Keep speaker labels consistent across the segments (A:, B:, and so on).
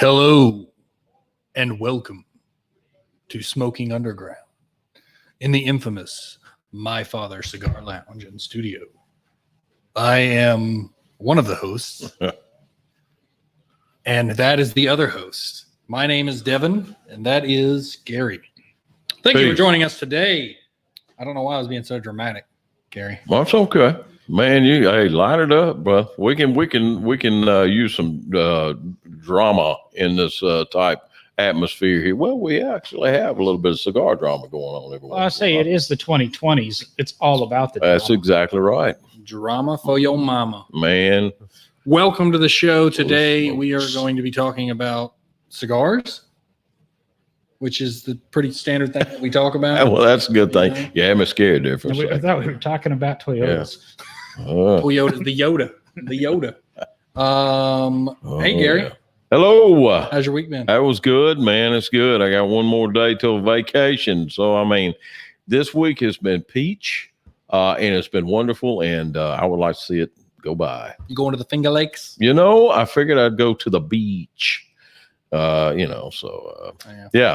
A: Hello and welcome to Smoking Underground in the infamous My Father Cigar Lounge and Studio. I am one of the hosts, and that is the other host. My name is Devin, and that is Gary. Thank you for joining us today. I don't know why I was being so dramatic, Gary.
B: Well, it's okay, man. Hey, line it up, bro. We can use some drama in this type atmosphere here. Well, we actually have a little bit of cigar drama going on.
C: Well, I say it is the 2020s. It's all about the drama.
B: That's exactly right.
A: Drama for your mama.
B: Man.
A: Welcome to the show. Today we are going to be talking about cigars, which is the pretty standard thing that we talk about.
B: Well, that's a good thing. You had me scared there for a
C: I
B: second.
C: thought we were talking about Toyotas.
A: Toyota, the Yoda. Hey, Gary.
B: Yeah. Hello.
A: How's your week been?
B: That was good, man. It's good. I got one more day till vacation. So, I mean, this week has been peach, and it's been wonderful, and I would like to see it go by.
A: You going to the Finger Lakes?
B: You know, I figured I'd go to the beach, yeah,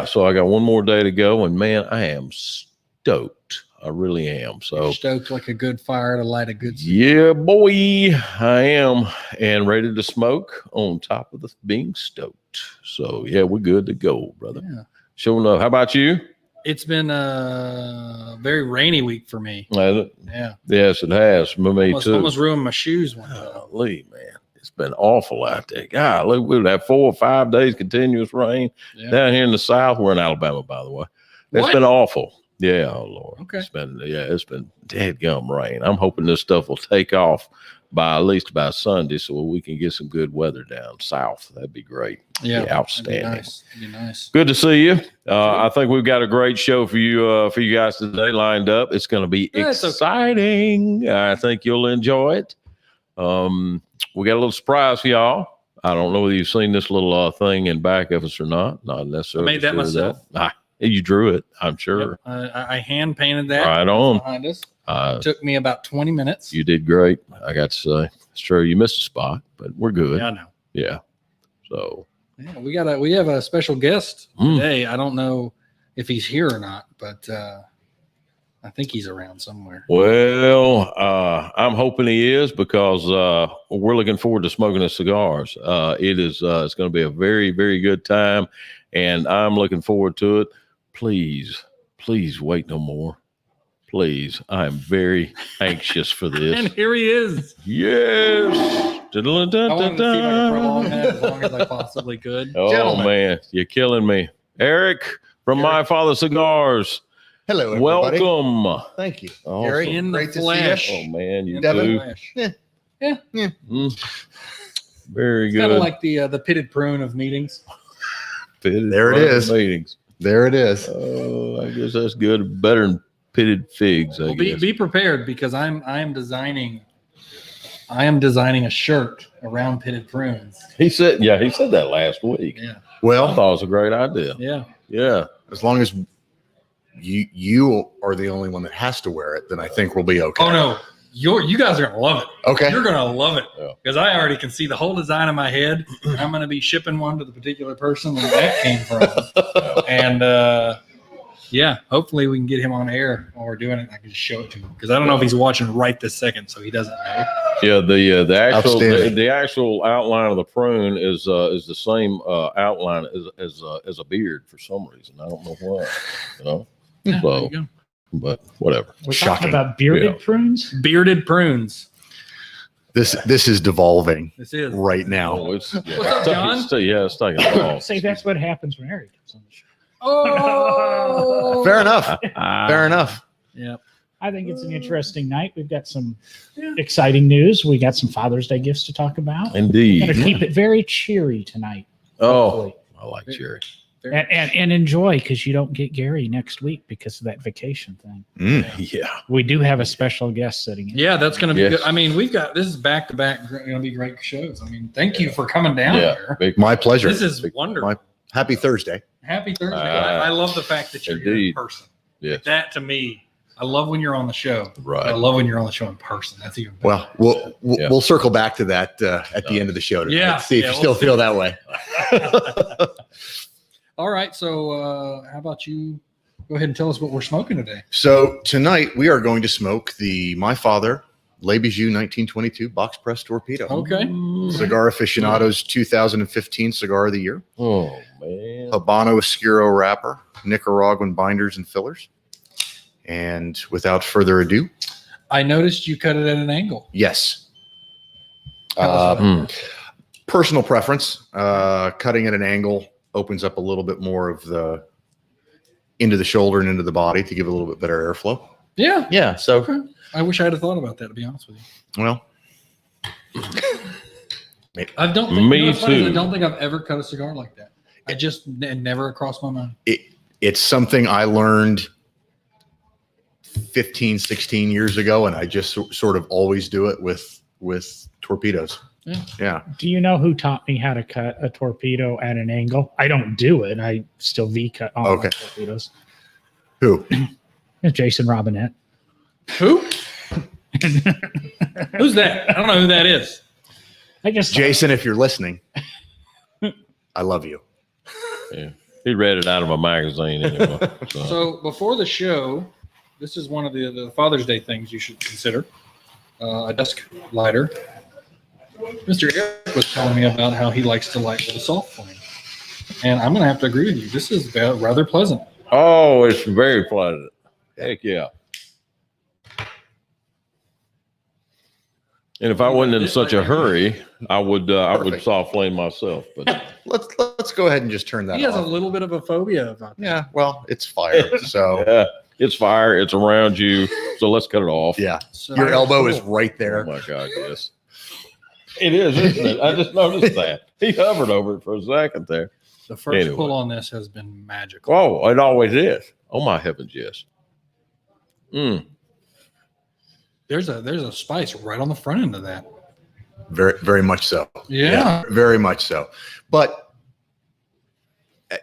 B: so I got one more day to go, and man, I am stoked. I really am. So
A: You're stoked like a good fire to light a good cigar.
B: yeah, boy, I am, and ready to smoke on top of the being stoked. So yeah, we're good to go, brother.
A: Yeah.
B: Sure enough. How about you?
A: It's been a very rainy week for me. Yeah.
B: Yes, it has. For me too.
A: Almost ruined my shoes one time.
B: Golly, man. It's been awful out there. God, look, we've had 4 or 5 days continuous rain down here in the South. We're in Alabama, by the way. It's been awful. Yeah, oh Lord.
A: Okay.
B: It's been dead gum rain. I'm hoping this stuff will take off by at least by Sunday so we can get some good weather down south. That'd be great.
A: Yeah.
B: Outstanding.
A: That'd be nice.
B: Good to see you. I think we've got a great show for you guys today lined up. It's going to be exciting. Okay. I think you'll enjoy it. We got a little surprise for y'all. I don't know whether you've seen this little thing in back of us or not. Not necessarily.
A: I made that myself.
B: You drew it, I'm sure.
A: Yep. I hand painted that.
B: Right on.
A: Behind us. It took me about 20 minutes.
B: You did great. I got to say, it's true. You missed a spot, but we're good.
A: Yeah, I know.
B: Yeah. So.
A: Yeah, we have a special guest today. I don't know if he's here or not, but I think he's around somewhere.
B: Well, I'm hoping he is because we're looking forward to smoking his cigars. It's going to be a very, very good time, and I'm looking forward to it. Please wait no more. Please, I am very anxious for this.
A: And here he is.
B: Yes.
A: I wanted to see if I could prolong that as long as I possibly could.
B: Oh,
D: Gentlemen.
B: man, you're killing me. Eric from My Father Cigars.
D: Hello, everybody.
B: Welcome.
D: Thank you.
B: Awesome.
A: Gary in the
D: Great to see
A: flesh.
B: Oh, man, you
D: Devin.
B: do. Very
A: Kind of
B: good.
A: like the pitted prune of meetings.
D: There it is.
B: Meetings.
D: There it is.
B: Oh, I guess that's good. Better than pitted figs, I
A: Well,
B: guess.
A: be prepared because I am designing a shirt around pitted prunes.
B: He said that last week.
A: Yeah.
B: I
D: Well,
B: thought it was a great idea.
A: Yeah.
B: Yeah.
D: as long as you are the only one that has to wear it, then I think we'll be okay.
A: Oh no. You guys are gonna love it.
D: Okay.
A: You're gonna love it
B: Yeah.
A: because I already can see the whole design in my head. I'm gonna be shipping one to the particular person where that came from, and hopefully we can get him on air while we're doing it. I can just show it to him because I don't know if he's watching right this second, so he doesn't know.
B: Yeah,
D: Outstanding.
B: the actual outline of the prune is the same outline as a beard for some reason. I don't know why. You know.
A: Yeah,
B: So,
A: there you go.
B: but whatever.
C: We're
D: Shocking.
C: talking about bearded
B: Yeah.
C: prunes.
A: Bearded prunes.
D: This is devolving
A: This is
D: right now.
B: Oh, it's,
A: What's up, John?
B: It's taking a while.
C: Say that's what happens when Eric comes on the show.
A: Oh,
D: Fair enough. Fair enough.
A: Yeah.
C: I think it's an interesting night. We've got some exciting news. We got some Father's Day gifts to talk about. We're
B: Indeed.
C: going to keep it very cheery tonight.
B: Oh,
C: hopefully.
B: I like cherry.
C: And enjoy because you don't get Gary next week because of that vacation thing.
B: Yeah.
C: We do have a special guest sitting in.
A: Yeah, that's going to be
B: Yes.
A: good. I mean, this is back to back going to be great shows. I mean, thank you for coming down
B: Yeah.
A: here.
B: Big,
D: My pleasure.
A: This is wonderful.
D: Happy Thursday.
A: Happy Thursday.
B: Ah,
A: I love the fact that you're here in
B: indeed.
A: person.
B: Yes.
A: That to me, I love when you're on the show.
B: Right.
A: I love when you're on the show in person. That's even better.
D: Well,
B: Yeah.
D: we'll circle back to that at the end of the show tonight.
A: Yeah.
D: See if
A: Yeah,
D: you still
A: we'll
D: feel that way.
A: All right. So how about you go ahead and tell us what we're smoking today?
D: So tonight we are going to smoke the My Father Le Bijou 1922 box press torpedo.
A: Okay.
D: Cigar Aficionado's 2015 Cigar of the Year.
B: Oh man.
D: Habano Oscuro wrapper, Nicaraguan binders and fillers. And without further ado,
A: I noticed you cut it at an angle.
D: yes.
A: How's
D: Personal preference. Cutting at an angle opens up a little bit more of the into the shoulder and into the body to give it a little bit better airflow.
A: Yeah.
D: Yeah. So,
A: Okay. I wish I had thought about that, to be honest with you.
D: well,
A: I don't think,
B: Me
A: you know what's funny is
B: too.
A: I don't think I've ever cut a cigar like that. It just never crossed my mind.
D: it's something I learned 15, 16 years ago, and I just sort of always do it with torpedoes.
A: Yeah.
D: Yeah.
C: Do you know who taught me how to cut a torpedo at an angle? I don't do it. I still V cut all my
D: Okay.
C: torpedoes.
D: Who?
C: It's Jason Robinette.
A: Who? Who's that? I don't know who that is.
C: I just
D: Jason, if you're listening, I love you.
B: Yeah. He read it out of a magazine anyway. So.
A: So before the show, this is one of the Father's Day things you should consider. A desk lighter. Mr. Eric was telling me about how he likes to light with a soft flame. And I'm going to have to agree with you. This is rather pleasant.
B: Oh, it's very pleasant. Heck yeah. And if I wasn't in such a hurry, I would
D: Perfect.
B: soft flame myself. But
D: Let's go ahead and just turn that
A: He has a
D: off.
A: little bit of a phobia about that.
D: Yeah. Well, it's fire. So
B: yeah, it's fire. It's around you. So let's cut it off.
D: yeah,
A: So,
D: your elbow is right
B: Oh
D: there.
B: my God, yes. It is, isn't it? I just noticed that. He hovered over it for a second there.
A: The first
B: Anyway.
A: pull on this has been magical.
B: Oh, it always is. Oh my heavens, yes.
A: There's a spice right on the front end of that.
D: Very, very much so.
A: Yeah.
D: Very much so. But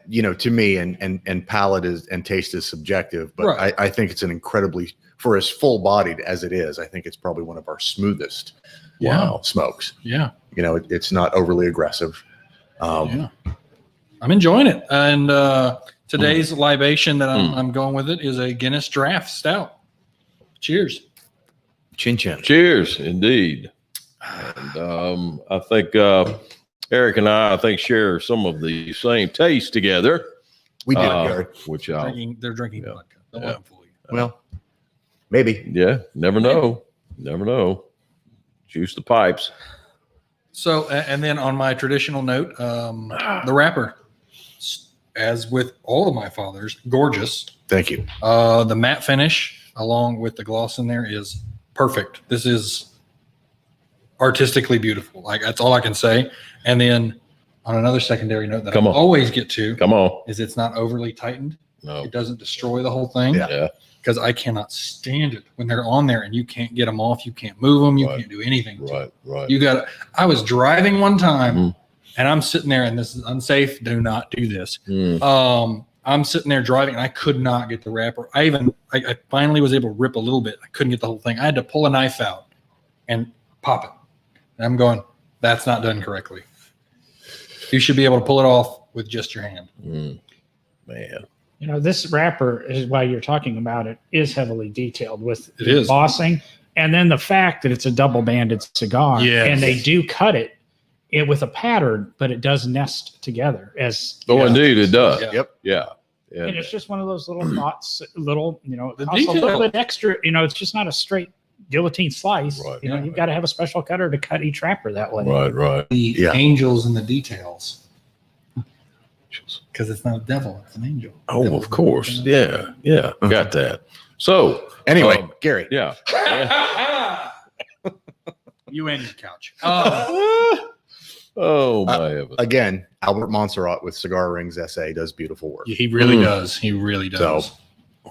D: to me, and palate is and taste is subjective. But
A: Right.
D: I think it's an incredibly, for as full bodied as it is, I think it's probably one of our smoothest smokes.
A: Yeah.
D: It's not overly aggressive.
A: Yeah. I'm enjoying it. And today's libation that I'm going with it is a Guinness Draft Stout. Cheers.
D: Chin chin.
B: Cheers, indeed. And I think Eric and I think share some of the same taste together.
D: We did, Gary.
B: Which
A: They're drinking
B: Yeah.
A: vodka. Don't
B: Yeah.
A: let them fool you.
D: Well, maybe.
B: yeah, never know. Never know. Juice the pipes.
A: So, and then on my traditional note, the wrapper, as with all of my fathers, gorgeous.
D: Thank you.
A: The matte finish along with the gloss in there is perfect. This is artistically beautiful. Like, that's all I can say. And then on another secondary note that
B: Come
A: I
B: on.
A: always get to
B: Come on.
A: is it's not overly tightened.
B: No.
A: It doesn't destroy the whole thing.
D: Yeah.
B: Yeah.
A: Because I cannot stand it when they're on there and you can't get them off. You can't move them. You
B: Right.
A: can't do anything. to
B: Right. Right.
A: You got. I was driving one time,
B: Mhm.
A: and I'm sitting there, and this is unsafe. Do not do this.
B: Mm.
A: I'm sitting there driving, and I could not get the wrapper. I finally was able to rip a little bit. I couldn't get the whole thing. I had to pull a knife out and pop it. And I'm going, that's not done correctly. You should be able to pull it off with just your hand.
B: Mm. Man.
C: this wrapper is why you're talking about it is heavily detailed with
A: It is.
C: embossing, and then the fact that it's a double banded cigar,
A: Yes.
C: and they do cut it with a pattern, but it does nest together as.
B: Oh,
A: Yeah.
B: indeed, it does.
A: Yeah.
D: Yep.
B: Yeah. Yeah.
C: And it's just one of those little thoughts, it
A: The
C: costs a little
A: detail.
C: bit extra. It's just not a straight guillotine slice.
B: Right.
C: You've got to have a special cutter to cut each wrapper that way.
B: Right. Right.
A: The
D: Yeah.
A: angels and the details. Because it's not a devil, it's an angel.
B: Oh,
A: Devil.
B: of course. Yeah. Yeah. Got that. So,
D: Anyway, Gary.
B: yeah. Yeah.
A: You and your couch.
B: Oh my heavens.
D: Again, Albert Montserrat with Cigar Rings SA does beautiful work.
A: He really does. He really does.
D: So-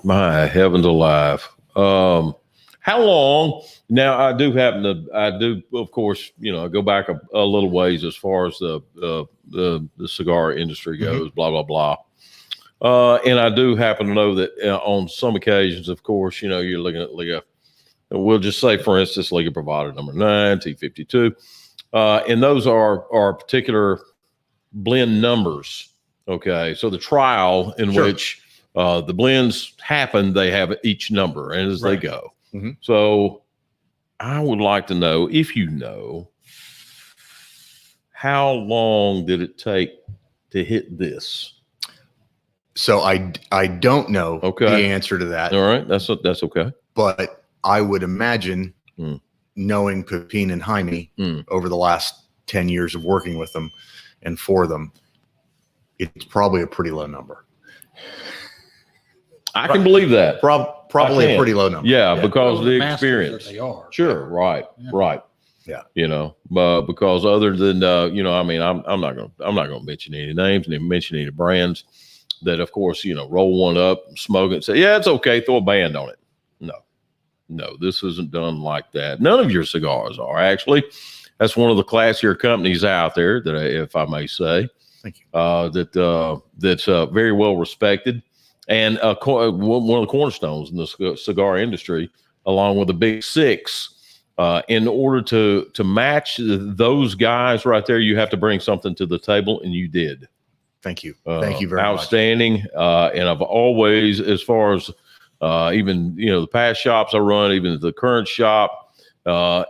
B: My heavens alive. How long? Now I do, of course, go back a little ways as far as the cigar industry goes, blah, blah, And I do happen to know that on some occasions, of course, you know, you're looking at Liga. We'll just say, for instance, Liga Bravada number 9, T52. And those are particular blend numbers. Okay. So the trial in which the blends happen, they have each number and as they go.
D: Mm-hmm.
B: So I would like to know, if you know, how long did it take to hit this?
D: So I don't know the answer to that.
B: All right. That's okay.
D: But I would imagine, knowing Pepin and Jaime over the last 10 years of working with them and for them, it's probably a pretty low number.
B: I can believe that.
D: Probably a pretty low number.
B: Yeah, because of the
A: masters
B: experience.
A: that they are.
B: Sure. Right.
A: Yeah.
B: Right.
D: Yeah.
B: You know, because other than, you know, I mean, I'm not going to mention any names and mention any brands that, of course, you know, roll one up, smoke it, and say, yeah, it's okay, throw a band on it. No, this isn't done like that. None of your cigars are, actually. That's one of the classier companies out there that, if I may say,
D: Thank you.
B: That's very well respected, and one of the cornerstones in the cigar industry, along with the Big Six. In order to match those guys right there, you have to bring something to the table, and you did.
D: Thank you. Thank you very much.
B: Outstanding. And I've always, as far as even, you know, the past shops I run, even the current shop,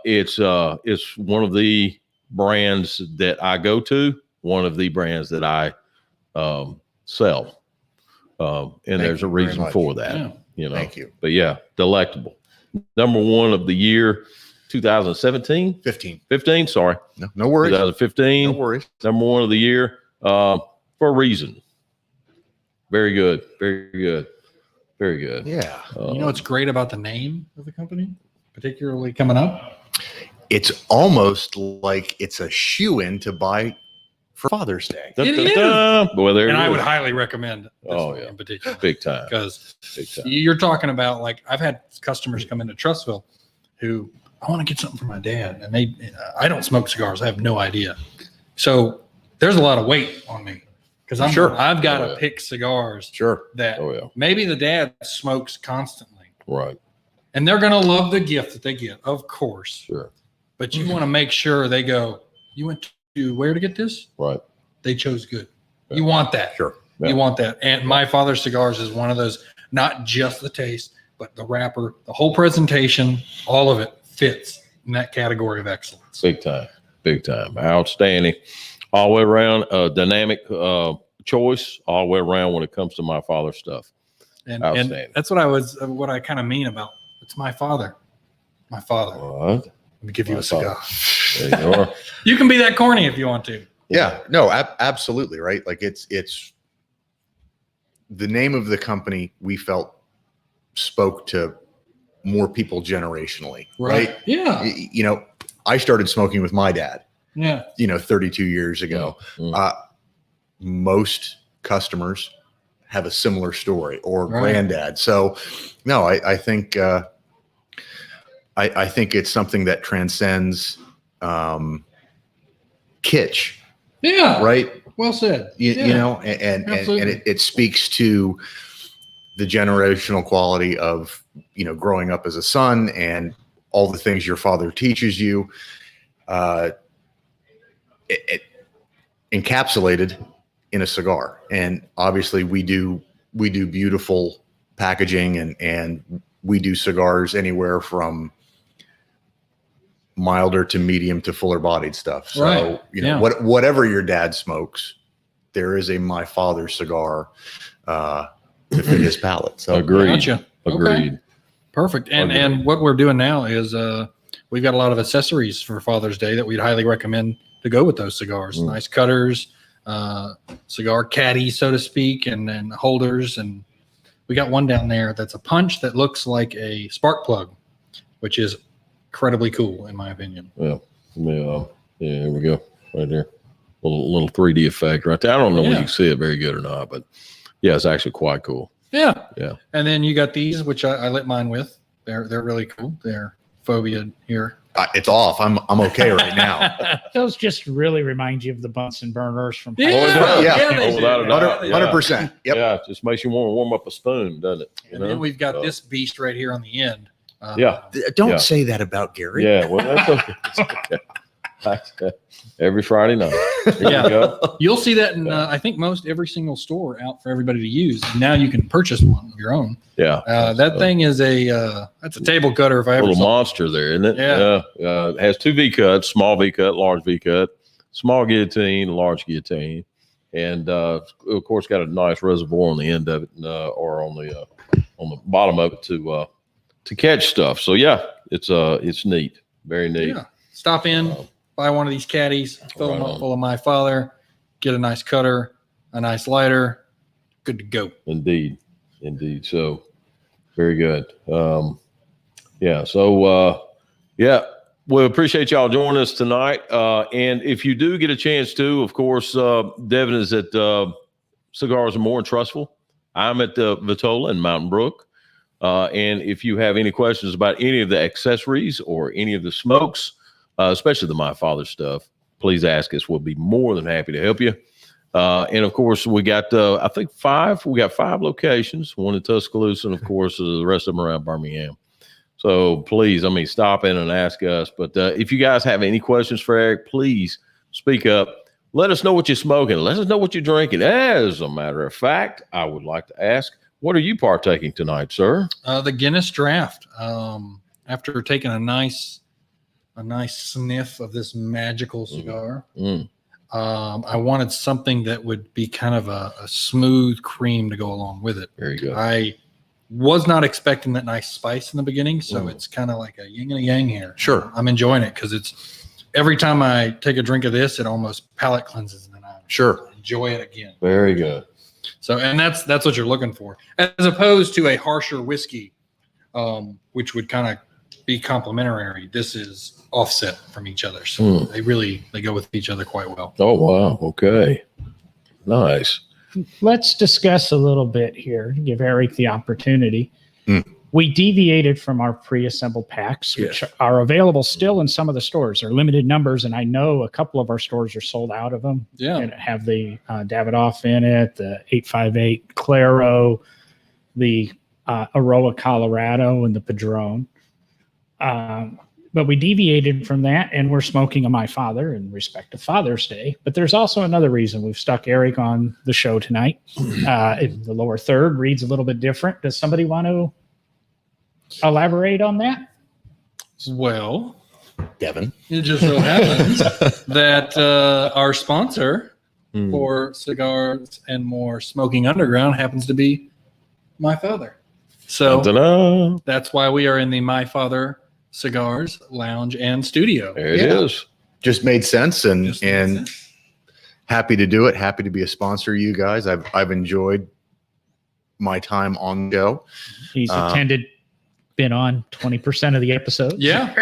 B: it's one of the brands that I go to, one of the brands that I sell. And there's a reason for that.
A: Yeah.
B: You know.
D: Thank you.
B: But yeah, delectable. Number one of the year, 2017, 15. Sorry,
D: no worries.
B: 2015.
D: No worries.
B: Number one of the year, for a reason. Very good. Very good. Very good.
D: Yeah.
A: You know what's great about the name of the company, particularly coming up?
D: It's almost like it's a shoe-in to buy for Father's Day.
B: Dun,
A: It
B: dun,
A: is.
B: dun. Boy, there
A: And
B: it
A: I would
B: is.
A: highly recommend this one
B: yeah.
A: in particular.
B: Big time.
A: Because
B: Big time.
A: you're talking about, like, I've had customers come into Trustville who, I want to get something for my dad. And I don't smoke cigars. I have no idea. So there's a lot of weight on me because I've got to pick cigars
D: Sure.
A: that
B: Oh, yeah.
A: maybe the dad smokes constantly.
B: Right.
A: And they're going to love the gift that they get, of course.
B: Sure.
A: But you want to make sure they go, you went to where to get this?
B: Right.
A: They chose good.
B: Yeah.
A: You want that.
D: Sure.
B: Yeah.
A: You want that. And My Father's Cigars is one of those, not just the taste, but the wrapper, the whole presentation, all of it fits in that category of excellence.
B: Big time. Big time. Outstanding. All the way around, dynamic choice all the way around when it comes to My Father's stuff.
A: And
B: Outstanding.
A: that's what I kind of mean about it's my father. My father.
B: What?
A: Let me give you
B: My
A: a cigar.
B: There you are.
A: You can be that corny if you want to.
D: Yeah. No, absolutely. Right. Like it's the name of the company we felt spoke to more people generationally. Right.
A: Yeah.
D: You know, I started smoking with my dad,
A: Yeah.
D: 32 years ago.
B: Mm.
D: Most customers have a similar story or
A: Right.
D: granddad. So no, I think, I think it's something that transcends, kitsch,
A: Yeah.
D: right?
A: Well said.
D: You
A: Yeah.
D: know, and
A: Absolutely.
D: it speaks to the generational quality of, growing up as a son and all the things your father teaches you, it encapsulated in a cigar. And obviously we do beautiful packaging and we do cigars anywhere from milder to medium to fuller bodied stuff. So,
A: Right. Yeah.
D: whatever your dad smokes, there is a My Father cigar to fit his palate. So
B: Agreed.
A: Gotcha.
B: Agreed.
A: Okay. Perfect. And
B: Agreed.
A: what we're doing now is we've got a lot of accessories for Father's Day that we'd highly recommend to go with those cigars.
B: Mm.
A: Nice cutters, cigar caddy, so to speak, and then holders. And we got one down there that's a punch that looks like a spark plug, which is incredibly cool in my opinion.
B: Yeah. Yeah. Here we go. Right there. Little 3D effect right there. I don't know
A: Yeah.
B: when you can see it very good or not, but yeah, it's actually quite cool.
A: Yeah.
B: Yeah.
A: And then you got these, which I lit mine with. They're really cool. They're Phobia here.
D: It's off. I'm okay right now.
C: Those just really remind you of the Bunsen burners from.
A: Yeah,
D: Yeah.
A: they do.
B: Without a doubt.
D: 100%. Yep.
B: Yeah, just makes you want to warm up a spoon, doesn't it? You
A: And
B: know?
A: then we've got
B: So,
A: this beast right here on the end.
B: Yeah.
D: Don't
B: Yeah.
D: say that about Gary.
B: Yeah, well, that's okay. It's okay. Every Friday night. Here
A: Yeah.
B: you go.
A: You'll see that in, I think, most every single store out for everybody to use. And now you can purchase one of your own.
B: Yeah.
A: That thing is that's a table cutter if I
B: A
A: ever
B: little
A: saw.
B: monster there, isn't it?
A: Yeah.
B: It has 2 V cuts, small V cut, large V cut, small guillotine, large guillotine. And of course, got a nice reservoir on the end of it, or on the bottom of it to catch stuff. So yeah, it's neat, very neat.
A: Yeah. Stop in, buy one of these caddies, fill them
B: Right
A: up
B: on.
A: full of My Father, get a nice cutter, a nice lighter, good to go.
B: Indeed. So very good. Yeah. So we appreciate y'all joining us tonight. And if you do get a chance to, of course, Devin is at Cigars and More in Trustful. I'm at Vitola in Mountain Brook. And if you have any questions about any of the accessories or any of the smokes, especially the My Father stuff, please ask us. We'll be more than happy to help you. And of course, we got, I think 5. We got 5 locations, one in Tuscaloosa, and of course, the rest of them around Birmingham. So please, stop in and ask us. But if you guys have any questions for Eric, please speak up. Let us know what you're smoking. Let us know what you're drinking. As a matter of fact, I would like to ask, what are you partaking tonight, sir?
A: The Guinness Draft. After taking a nice sniff of this magical cigar, I wanted something that would be kind of a smooth cream to go along with it.
B: Very good.
A: I was not expecting that nice spice in the beginning, so it's kind of like a yin and a yang here.
D: Sure.
A: I'm enjoying it because it's every time I take a drink of this, it almost palate cleanses, and then I
D: Sure.
A: enjoy it again.
B: Very good.
A: So, and that's what you're looking for, as opposed to a harsher whiskey, which would kind of be complementary. This is offset from each other, so they go with each other quite well.
B: Oh, wow. Okay. Nice.
C: Let's discuss a little bit here, give Eric the opportunity. We deviated from our pre-assembled packs, which are available still in some of the stores. They're limited numbers, and I know a couple of our stores are sold out of them.
A: Yeah.
C: And have the Davidoff in it, the 858 Claro, the Aroa Colorado, and the Padron. But we deviated from that, and we're smoking a My Father in respect to Father's Day. But there's also another reason we've stuck Eric on the show tonight. The lower third reads a little bit different. Does somebody want to elaborate on that?
A: Well,
D: Devin.
A: it just so happens that our sponsor for Cigars and More Smoking Underground happens to be My Father. So
B: Ta-da.
A: that's why we are in the My Father Cigars Lounge and Studio.
B: There it is.
D: Just made sense, and
A: Just makes
D: and
A: sense.
D: happy to do it. Happy to be a sponsor of you guys. I've enjoyed my time on the show.
C: He's been on 20% of the episodes.
A: Yeah,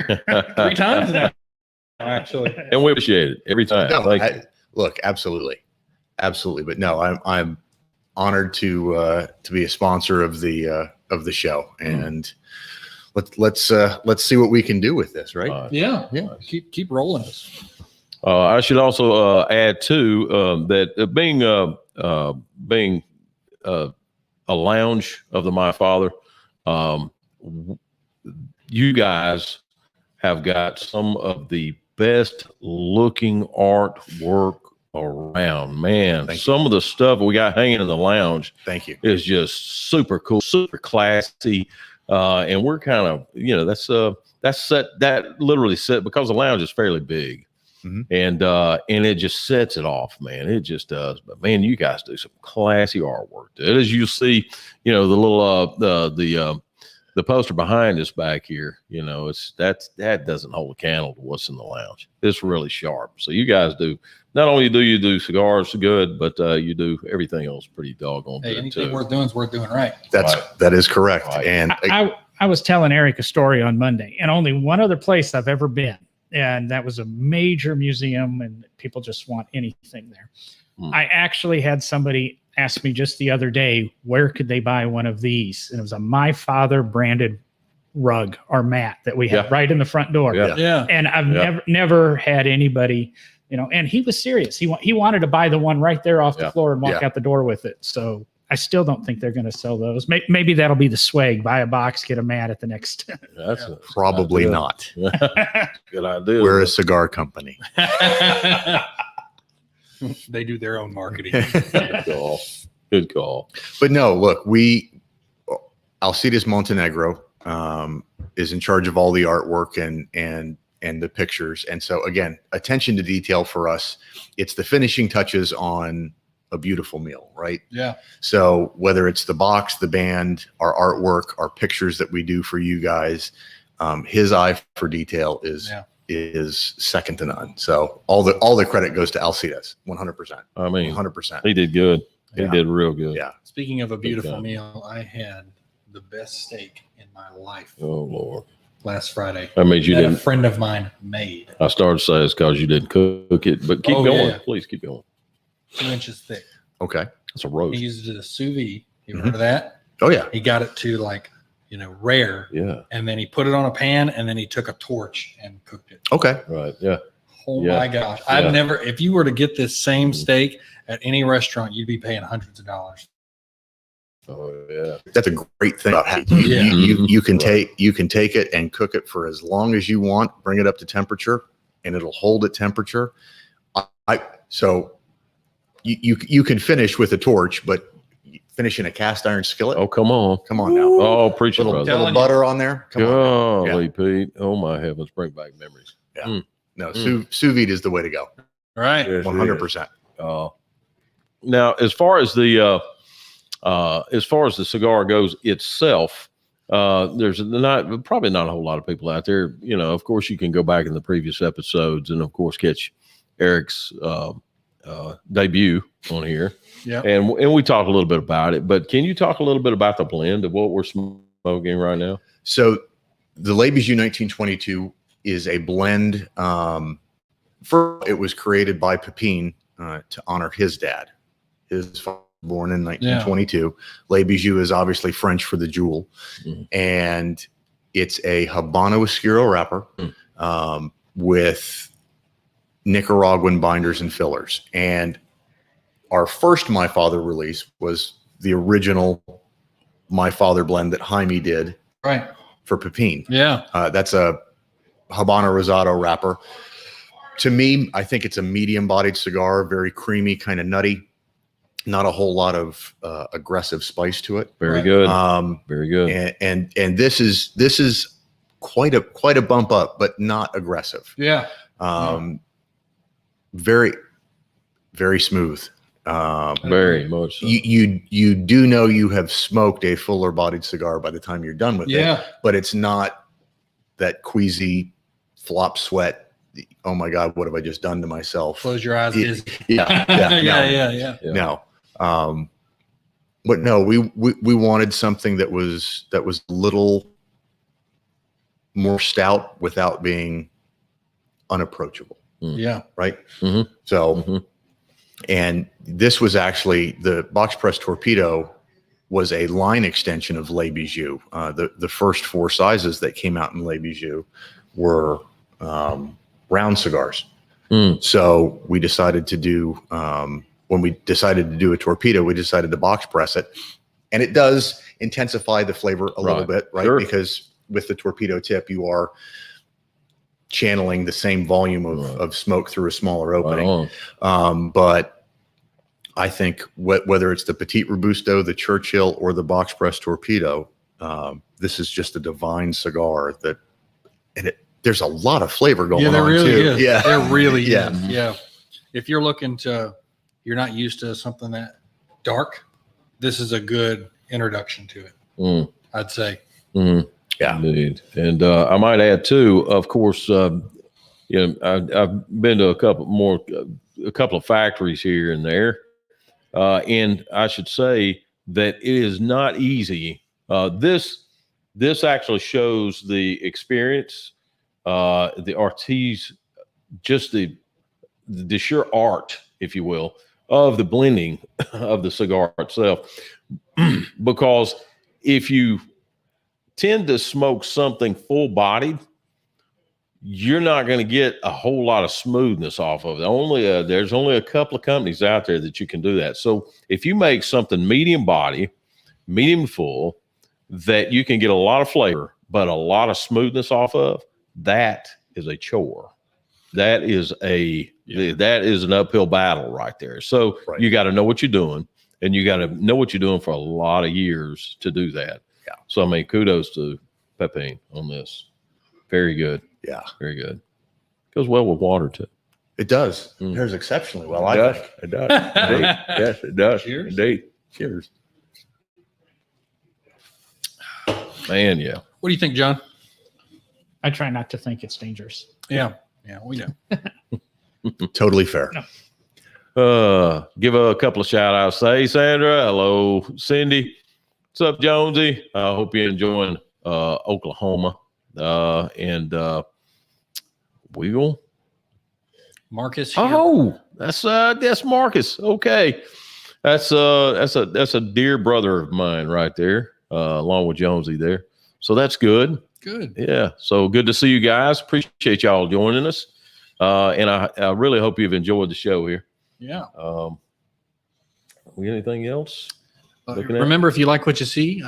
A: 3 times now, actually.
B: And we appreciate it every time.
D: No,
B: Thank you.
D: look, absolutely. But no, I'm honored to be a sponsor of the show, and let's see what we can do with this, right?
A: Yeah,
D: Yeah.
A: Keep rolling.
B: I should also add too that being a lounge of the My Father, you guys have got some of the best looking artwork around. Man,
D: Thank you.
B: some of the stuff we got hanging in the lounge
D: Thank you.
B: is just super cool, super classy. And we're kind of, that's set, that literally set, because the lounge is fairly big.
D: Mhm.
B: And it just sets it off, man. It just does. But man, you guys do some classy artwork. As you see, the little the poster behind us back here, that doesn't hold a candle to what's in the lounge. It's really sharp. So you guys do, not only do you do cigars good, but you do everything else pretty doggone
A: Hey,
B: good
A: anything
B: too.
A: worth doing is worth doing right.
D: That is correct.
B: Right.
D: And
C: I was telling Eric a story on Monday, and only one other place I've ever been, and that was a major museum, and people just want anything there. I actually had somebody ask me just the other day, where could they buy one of these? And it was a My Father branded rug or mat that we have
B: Yeah.
C: right in the front door.
B: Yeah.
A: Yeah.
C: And I've
B: Yeah.
C: never had anybody, and he was serious. He wanted to buy the one right there off the
B: Yeah.
C: floor and walk
D: Yeah.
C: out the door with it. So I still don't think they're going to sell those. Maybe that'll be the swag. Buy a box, get a mat at the next.
B: That's a
D: Probably
B: good
D: not.
B: idea. Good idea.
D: We're a cigar company.
A: They do their own marketing.
B: Good call. Good call.
D: But no, look, Alcides Montenegro is in charge of all the artwork and the pictures. And so again, attention to detail for us, it's the finishing touches on a beautiful meal, right?
A: Yeah.
D: So whether it's the box, the band, our artwork, our pictures that we do for you guys, his eye for detail is second to none. So all the credit goes to Alcides, 100%.
B: I mean,
D: 100%.
B: he did good. He
D: Yeah.
B: did real good.
D: Yeah.
A: Speaking of a beautiful
B: job.
A: meal, I had the best steak in my life
B: Oh Lord.
A: last Friday
B: That means you
A: that a
B: didn't.
A: friend of mine made.
B: I started to say it's because you didn't cook it, but keep
A: Oh,
B: going.
A: yeah.
B: Please keep going.
A: 2 inches thick.
D: Okay.
B: It's a roast.
A: He used it as sous vide. You
D: Mhm.
A: heard of that?
D: Oh yeah.
A: He got it to rare,
B: Yeah.
A: and then he put it on a pan, and then he took a torch and cooked it.
D: Okay.
B: Right. Yeah.
A: Oh
B: Yeah.
A: my gosh!
B: Yeah.
A: I've never. If you were to get this same steak at any restaurant, you'd be paying hundreds of dollars.
B: Oh yeah.
D: That's a great thing about having
A: Yeah.
D: you can
B: Right.
D: take it and cook it for as long as you want, bring it up to temperature, and it'll hold at temperature. So you can finish with a torch, but finish in a cast iron skillet.
B: Oh come on.
D: Come on now.
B: Oh, preach it,
D: Little,
B: brother.
A: Telling
D: little
A: you.
D: butter on there. Come on.
B: Golly, Pete. Oh my heavens, bring back memories.
D: No, sous vide is the way to go.
A: Right?
D: 100%.
B: Now, as far as the cigar goes itself, there's probably not a whole lot of people out there. Of course, you can go back in the previous episodes and, of course, catch Eric's debut on here,
A: Yeah.
B: and we talked a little bit about it. But can you talk a little bit about the blend of what we're smoking right now?
D: So the Le Bijou 1922 is a blend. First, it was created by Pepin to honor his dad. His father was born in 1922. Le Bijou is obviously French for the jewel.
B: Mhm.
D: And it's a Habano Oscuro wrapper with Nicaraguan binders and fillers. And our first My Father release was the original My Father blend that Jaime did
A: Right.
D: for Pepin.
A: Yeah.
D: That's a Habano Rosado wrapper. To me, I think it's a medium-bodied cigar, very creamy, kind of nutty. Not a whole lot of aggressive spice to it.
B: Very
A: Right.
B: good. Very good.
D: And this is quite a bump up, but not aggressive.
A: Yeah.
D: Very, very smooth.
B: Very much so.
D: You do know you have smoked a fuller bodied cigar by the time you're done with it,
A: Yeah.
D: but it's not that queasy flop sweat. Oh my God, what have I just done to myself?
A: Close your eyes.
D: Yeah.
A: Dizzy.
D: Yeah,
A: Yeah.
B: Yeah.
D: no. But no, we wanted something that was a little more stout without being unapproachable,
A: Yeah.
D: right?
B: Mhm.
D: So,
B: Mhm.
D: and this was actually the box press torpedo was a line extension of Le Bijou. The first 4 sizes that came out in Le Bijou were round cigars. So we decided to do, when we decided to do a torpedo, we decided to box press it. And it does intensify the flavor a little bit, right?
B: Sure.
D: Because with the torpedo tip, you are channeling the same volume of smoke through a smaller
B: Right
D: opening.
B: on.
D: But I think whether it's the Petit Robusto, the Churchill, or the box press torpedo, this is just a divine cigar there's a lot of flavor going
A: Yeah, there
D: on
A: really
D: too.
A: is.
D: Yeah.
A: There really
D: Yeah.
A: is. Yeah. If you're you're not used to something that dark, this is a good introduction to it,
B: Mm.
A: I'd say.
B: Mm.
D: Yeah.
B: Indeed. And I might add too, of course, I've been to a couple of factories here and there. And I should say that it is not easy. This actually shows the experience, the artiste, just the sheer art, if you will, of the blending of the cigar itself. Because if you tend to smoke something full bodied, you're not going to get a whole lot of smoothness off of it. There's only a couple of companies out there that you can do that. So if you make something medium body, medium full, that you can get a lot of flavor, but a lot of smoothness off of, that is a chore. That is an uphill battle right there. So you got to know what you're doing, and you got to know what you're doing for a lot of years to do that.
D: Yeah.
B: So I mean, kudos to Pepin on this. Very good.
D: Yeah.
B: Very good. Goes well with water too.
D: It does.
B: Mm.
D: Pairs exceptionally well.
B: It
D: I think.
B: It does. Indeed. Yes, it does.
A: Cheers.
B: Indeed. Cheers. Man, yeah.
A: What do you think, John?
C: I try not to think it's dangerous.
A: Yeah, we know.
D: Totally fair.
C: No.
B: Give a couple of shout outs. Hey, Sandra. Hello, Cindy. What's up, Jonesy? I hope you're enjoying Oklahoma. And Wiggle.
A: Marcus. Here.
B: Oh, that's Marcus. Okay. That's a dear brother of mine right there, along with Jonesy there. So that's good.
A: Good.
B: Yeah. So good to see you guys. Appreciate y'all joining us. And I really hope you've enjoyed the show here.
A: Yeah.
B: Anything else? Looking at-
A: Remember, if you like what you see,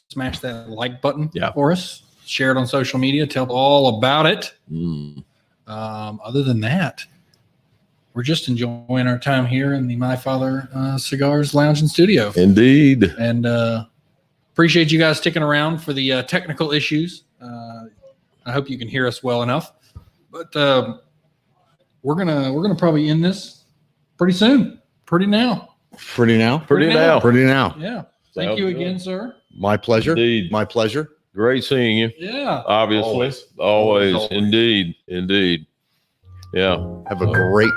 A: smash that like button for us. Share it on social media. Tell all about it. Other than that, we're just enjoying our time here in the My Father Cigars Lounge and Studio.
B: Indeed.
A: And appreciate you guys sticking around for the technical issues. I hope you can hear us well enough. But we're gonna probably end this pretty soon. Pretty now.
B: Pretty now.
A: Yeah. Thank
B: Sounds
A: you
B: good.
A: again, sir.
D: My pleasure.
B: Indeed.
D: My pleasure.
B: Great seeing you.
A: Yeah.
B: Obviously. Always.
D: Always.
B: Indeed. Yeah.
D: Have a great